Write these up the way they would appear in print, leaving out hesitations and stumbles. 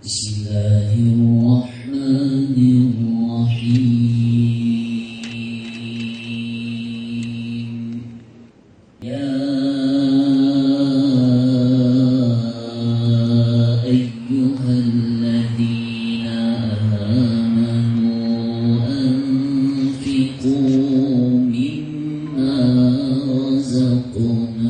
بسم الله الرحمن الرحيم يا أيها الذين آمنوا أنفقوا مما رزقناكم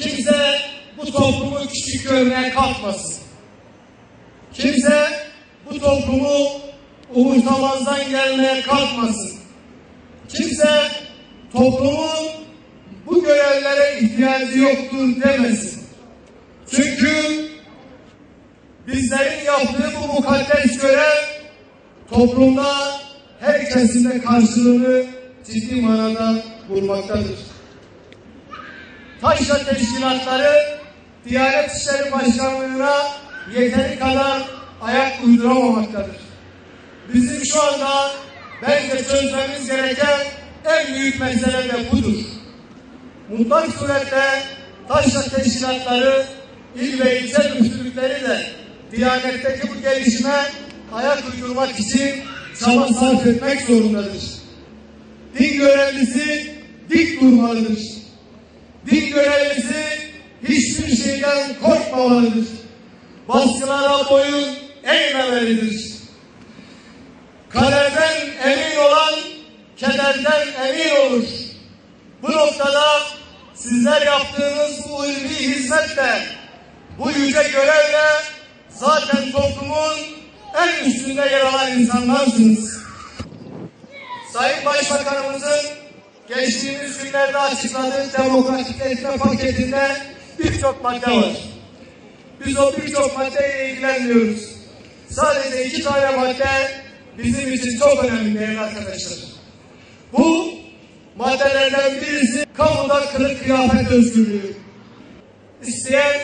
Kimse bu toplumu küçük görmeye kalkmasın. Kimse bu toplumu umursamazdan gelmeye kalkmasın. Kimse toplumun bu görevlere ihtiyacı yoktur demesin. Çünkü bizlerin yaptığı bu mukaddes görev toplumda her kesimde karşılığını ciddi manada bulmaktadır. Taşra teşkilatları Diyanet İşleri Başkanlığı'na yeteri kadar ayak uyduramamaktadır. Bizim şu anda bence çözmemiz gereken en büyük mesele de budur. Mutlak surette taşra teşkilatları il ve ilçe müftülükleri de Diyanet'teki bu gelişime ayak uydurmak için çaba sarf etmek zorundadır. Din görevlisi dik durmalıdır. Din görevlisi hiçbir şeyden korkmamalıdır. Baskılara boyun eğmemelidir. Kaderden emin olan kederden emin olur. Bu noktada sizler yaptığınız bu ulvi hizmetle, bu yüce görevle zaten toplumun en üstünde yer alan insanlarsınız. Sayın Başbakanımızın geçtiğimiz günlerde açıkladığı demokratikleşme paketinde birçok madde var. Biz o birçok maddeyle ilgilenmiyoruz. Sadece 2 tane madde bizim için çok önemli değerli arkadaşlar. Bu maddelerden birisi kamuda kılık kıyafet özgürlüğü. İsteyen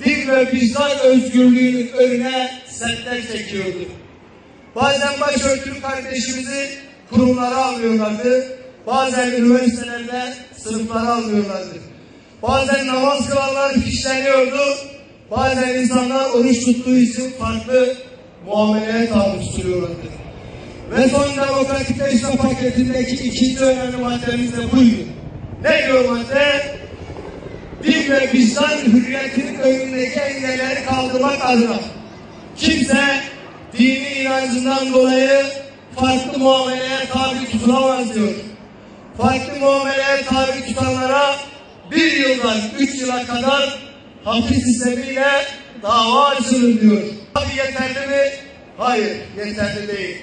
din ve vicdan özgürlüğünün önüne setler çekiyordu. Bazen başörtülü kardeşimizi kurumlara alıyorlardı. Bazen üniversitelerde sınıflara alıyorlardı. Bazen namaz kılanlar fişleniyordu. Bazen insanlar oruç tuttuğu için farklı muameleye tabi tutuluyorlardı. Ve son demokratikleşme paketindeki ikinci önemli maddemiz de buydu. Ne diyor madde? Din ve vicdan hürriyetinin önündeki engelleri kaldırmak adına kimse dini inancından dolayı farklı muameleye tabi tutulamaz diyor. Farklı muameleye tabi tutanlara 1 yıldan 3 yıla kadar hapis sistemiyle dava açılır diyor. Tabii yeterli mi? Hayır, yeterli değil.